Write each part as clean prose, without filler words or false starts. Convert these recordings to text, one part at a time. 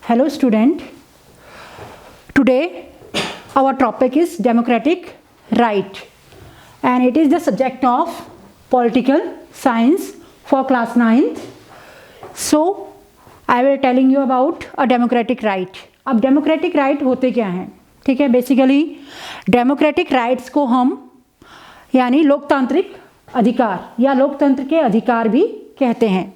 Hello student, today our topic is democratic right and it is the subject of political science for class 9th. So I will telling you about a democratic right. अब democratic right होते क्या हैं, ठीक है। Basically democratic rights को हम यानी लोकतांत्रिक अधिकार या लोकतंत्र के अधिकार भी कहते हैं।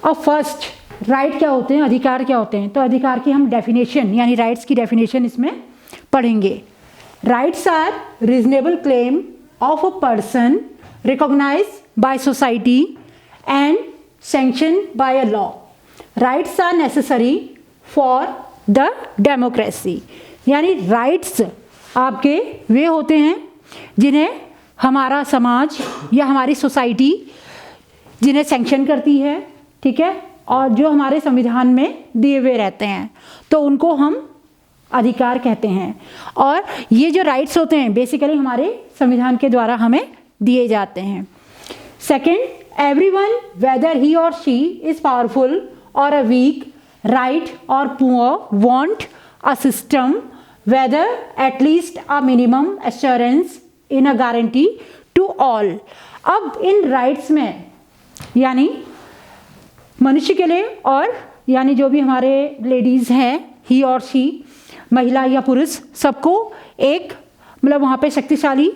अब फर्स्ट राइट क्या होते हैं, अधिकार क्या होते हैं, तो अधिकार की हम डेफिनेशन यानी राइट्स की डेफिनेशन इसमें पढ़ेंगे। Rights are reasonable claim of a person recognised by society and sanction by a law. Rights are necessary for the democracy, यानी राइट्स आपके वे होते हैं जिन्हें हमारा समाज या हमारी सोसाइटी जिन्हें सैंक्शन करती है, ठीक है, और जो हमारे संविधान में दिए हुए रहते हैं, तो उनको हम अधिकार कहते हैं। और ये जो राइट्स होते हैं बेसिकली हमारे संविधान के द्वारा हमें दिए जाते हैं। सेकंड, एवरीवन वेदर ही और शी इज पावरफुल और अ वीक, राइट और poor want a system whether at least a minimum assurance in a guarantee to all. अब इन राइट्स में यानी मनुष्य के लिए और यानी जो भी हमारे लेडीज़ हैं, ही और शी, महिला या पुरुष, सबको एक मतलब वहाँ पे शक्तिशाली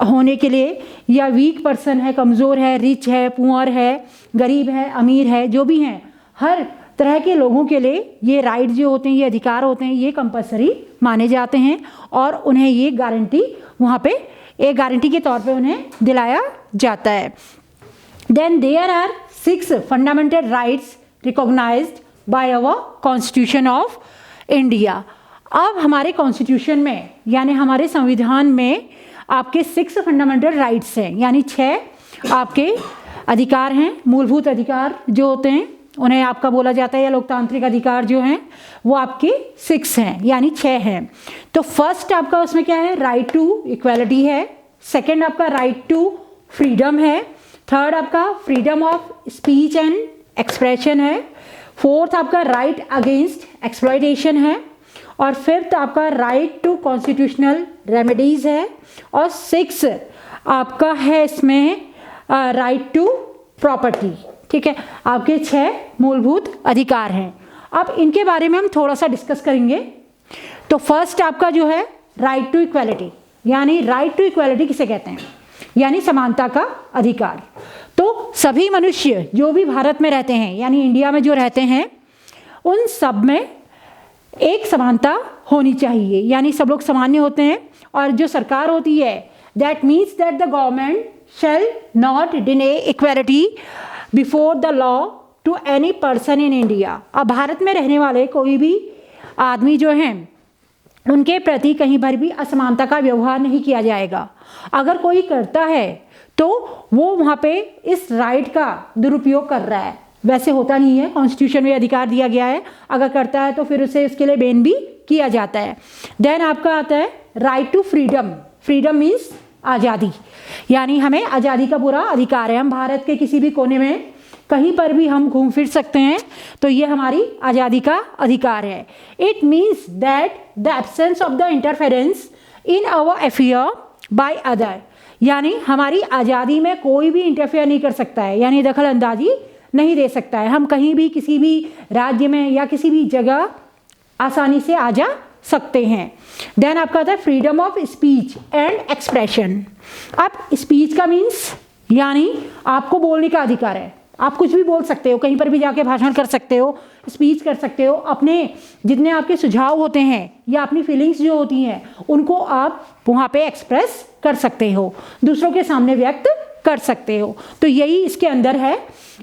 होने के लिए या वीक पर्सन है, कमज़ोर है, रिच है, पुअर है, गरीब है, अमीर है, जो भी हैं, हर तरह के लोगों के लिए ये राइट जो होते हैं, ये अधिकार होते हैं, ये कंपलसरी माने जाते हैं और उन्हें ये गारंटी वहाँ पे एक गारंटी के तौर पे उन्हें दिलाया जाता है। Then there are 6 fundamental rights recognised by our constitution of India. अब हमारे कॉन्स्टिट्यूशन में यानी हमारे संविधान में आपके 6 फंडामेंटल राइट्स हैं, यानी 6 आपके अधिकार हैं, मूलभूत अधिकार जो होते हैं उन्हें आपका बोला जाता है, या लोकतांत्रिक अधिकार जो हैं वो आपके 6 हैं यानी 6 हैं। तो फर्स्ट आपका उसमें क्या है, राइट टू इक्वालिटी है। सेकंड आपका राइट टू फ्रीडम है। थर्ड आपका freedom of speech and expression है। फोर्थ आपका राइट अगेंस्ट एक्सप्लॉयटेशन है। और फिफ्थ आपका राइट टू कॉन्स्टिट्यूशनल रेमेडीज है। और 6 आपका है इसमें राइट टू प्रॉपर्टी, ठीक है। आपके 6 मूलभूत अधिकार हैं। अब इनके बारे में हम थोड़ा सा डिस्कस करेंगे। तो फर्स्ट आपका जो है राइट टू इक्वालिटी, यानी राइट टू इक्वालिटी किसे कहते हैं, यानी समानता का अधिकार। तो सभी मनुष्य जो भी भारत में रहते हैं यानी इंडिया में जो रहते हैं उन सब में एक समानता होनी चाहिए, यानी सब लोग सामान्य होते हैं। और जो सरकार होती है that means that the government shall not deny equality before the law to any person in India. अब भारत में रहने वाले कोई भी आदमी जो हैं उनके प्रति कहीं पर भी असमानता का व्यवहार नहीं किया जाएगा। अगर कोई करता है तो वो वहाँ पे इस राइट का दुरुपयोग कर रहा है। वैसे होता नहीं है, कॉन्स्टिट्यूशन में अधिकार दिया गया है, अगर करता है तो फिर उसे इसके लिए बैन भी किया जाता है। देन आपका आता है right to freedom. Freedom means आज़ादी, यानी हमें आज़ादी का पूरा अधिकार है। हम भारत के किसी भी कोने में कहीं पर भी हम घूम फिर सकते हैं, तो ये हमारी आज़ादी का अधिकार है। It means that the absence of the interference in our affair by other, यानी हमारी आज़ादी में कोई भी इंटरफेयर नहीं कर सकता है, यानी दखल अंदाजी नहीं दे सकता है। हम कहीं भी किसी भी राज्य में या किसी भी जगह आसानी से आ जा सकते हैं। देन आपका आता है freedom of speech and expression. अब स्पीच का मीन्स यानी आपको बोलने का अधिकार है, आप कुछ भी बोल सकते हो, कहीं पर भी जाके भाषण कर सकते हो, स्पीच कर सकते हो, अपने जितने आपके सुझाव होते हैं या अपनी फीलिंग्स जो होती हैं उनको आप वहाँ पे एक्सप्रेस कर सकते हो, दूसरों के सामने व्यक्त कर सकते हो। तो यही इसके अंदर है,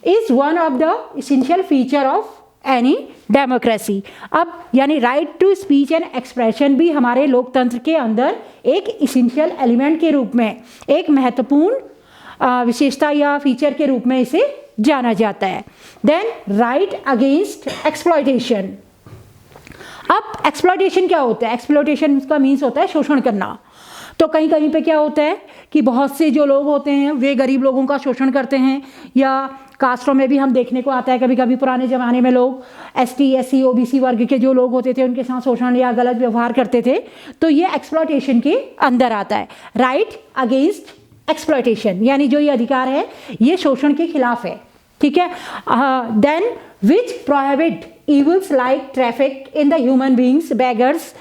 is one of the essential feature of any democracy. अब यानी right to speech and expression भी हमारे लोकतंत्र के अंदर एक इसेंशियल एलिमेंट के रूप में, एक महत्वपूर्ण विशेषता या फीचर के रूप में इसे जाना जाता है। Then right against exploitation. अब एक्सप्लॉयटेशन क्या होता है, एक्सप्लॉयटेशन का मीन्स होता है शोषण करना। तो कहीं कहीं पे क्या होता है कि बहुत से जो लोग होते हैं वे गरीब लोगों का शोषण करते हैं, या कास्टों में भी हम देखने को आता है कभी कभी पुराने ज़माने में लोग ST SC OBC वर्ग के जो लोग होते थे उनके साथ शोषण या गलत व्यवहार करते थे, तो ये एक्सप्लॉयटेशन के अंदर आता है। राइट अगेंस्ट एक्सप्लॉयटेशन, यानी जो ये अधिकार है ये शोषण के खिलाफ है, ठीक है। Then which prohibit evils like traffic in the human beings, beggars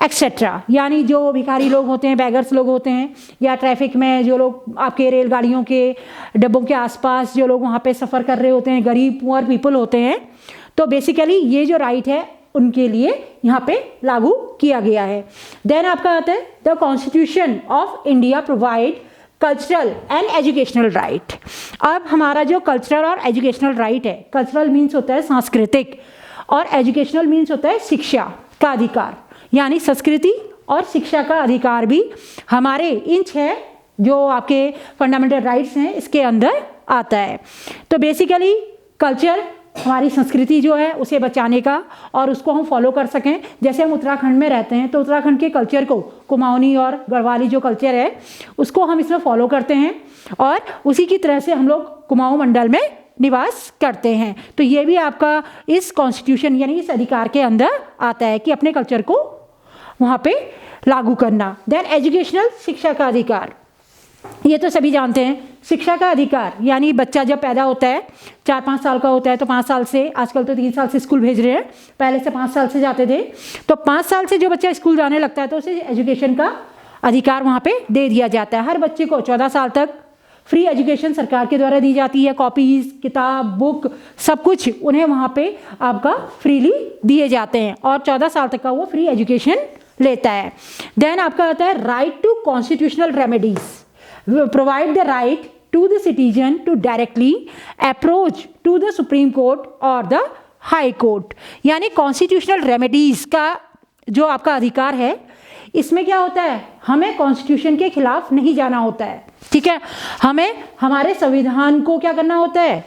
etcetera, यानी जो भिखारी लोग होते हैं, बेगर्स लोग होते हैं, या ट्रैफिक में जो लोग आपके रेलगाड़ियों के डब्बों के आसपास जो लोग वहाँ पे सफ़र कर रहे होते हैं, गरीब पुअर पीपल होते हैं, तो बेसिकली ये जो राइट है उनके लिए यहाँ पे लागू किया गया है। देन आपका आता है the constitution of India provide cultural and educational right. अब हमारा जो कल्चरल और एजुकेशनल राइट है, कल्चरल मीन्स होता है सांस्कृतिक और एजुकेशनल मीन्स होता है शिक्षा का अधिकार, यानी संस्कृति और शिक्षा का अधिकार भी हमारे इन 6 जो आपके फंडामेंटल राइट्स हैं इसके अंदर आता है। तो बेसिकली कल्चर, हमारी संस्कृति जो है उसे बचाने का और उसको हम फॉलो कर सकें। जैसे हम उत्तराखंड में रहते हैं तो उत्तराखंड के कल्चर को, कुमाऊनी और गढ़वाली जो कल्चर है उसको हम इसमें फॉलो करते हैं और उसी की तरह से हम लोग कुमाऊं मंडल में निवास करते हैं। तो ये भी आपका इस कॉन्स्टिट्यूशन यानी इस अधिकार के अंदर आता है कि अपने कल्चर को वहाँ पे लागू करना। देन एजुकेशनल, शिक्षा का अधिकार, ये तो सभी जानते हैं। शिक्षा का अधिकार यानी बच्चा जब पैदा होता है 4-5 साल का होता है तो 5 साल से, आजकल तो 3 साल से स्कूल भेज रहे हैं, पहले से 5 साल से जाते थे, तो 5 साल से जो बच्चा स्कूल जाने लगता है तो उसे एजुकेशन का अधिकार वहाँ पे दे दिया जाता है। हर बच्चे को 14 साल तक फ्री एजुकेशन सरकार के द्वारा दी जाती है, कॉपीज, किताब, बुक, सब कुछ उन्हें वहाँ पे आपका फ्रीली दिए जाते हैं और 14 साल तक का वो फ्री एजुकेशन लेता है। देन आपका आता है right to constitutional remedies, provide the right to the citizen to directly approach to the supreme court और द हाई कोर्ट, यानी कॉन्स्टिट्यूशनल रेमेडीज का जो आपका अधिकार है इसमें क्या होता है, हमें कॉन्स्टिट्यूशन के खिलाफ नहीं जाना होता है, ठीक है। हमें हमारे संविधान को क्या करना होता है,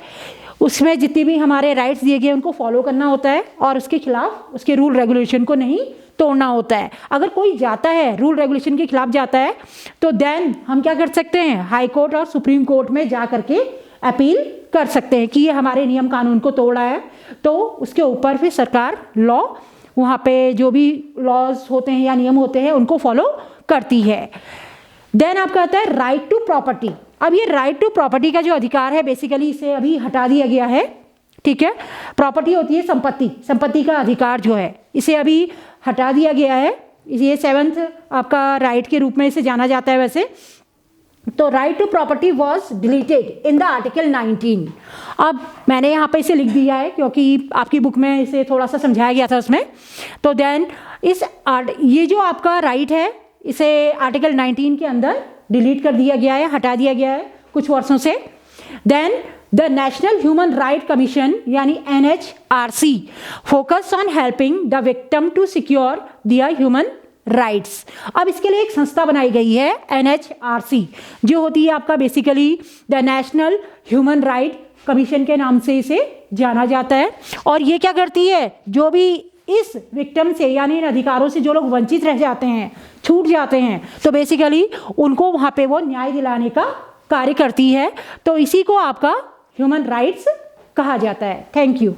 उसमें जितनी भी हमारे राइट्स दिए गए उनको फॉलो करना होता है और उसके खिलाफ, उसके रूल रेगुलेशन को नहीं तोड़ना होता है। अगर कोई जाता है रूल रेगुलेशन के खिलाफ जाता है तो देन हम क्या कर सकते हैं, हाई कोर्ट और सुप्रीम कोर्ट में जा करके अपील कर सकते हैं कि ये हमारे नियम कानून को तोड़ा है, तो उसके ऊपर फिर सरकार लॉ, वहाँ पे जो भी लॉज होते हैं या नियम होते हैं उनको फॉलो करती है। देन आपका आता है राइट टू प्रॉपर्टी। अब ये राइट टू प्रॉपर्टी का जो अधिकार है बेसिकली इसे अभी हटा दिया गया है, ठीक है। प्रॉपर्टी होती है संपत्ति, संपत्ति का अधिकार जो है इसे अभी हटा दिया गया है, ये 7th आपका राइट के रूप में इसे जाना जाता है वैसे। तो right to property was deleted in the article 19। अब मैंने यहाँ पे इसे लिख दिया है क्योंकि आपकी बुक में इसे थोड़ा सा समझाया गया था उसमें। तो देन ये जो आपका राइट है इसे आर्टिकल 19 के अंदर डिलीट कर दिया गया है, हटा दिया गया है कुछ वर्षों से। Then the national human right commission यानी NHRC focus on helping the victim to secure their human rights. अब इसके लिए एक संस्था बनाई गई है NHRC, जो होती है आपका basically the national human right commission के नाम से इसे जाना जाता है। और ये क्या करती है, जो भी इस विक्टिम से यानी इन अधिकारों से जो लोग वंचित रह जाते हैं, छूट जाते हैं, तो बेसिकली उनको वहाँ पे वो न्याय दिलाने का कार्य करती है। तो इसी को आपका ह्यूमन राइट्स कहा जाता है। Thank you.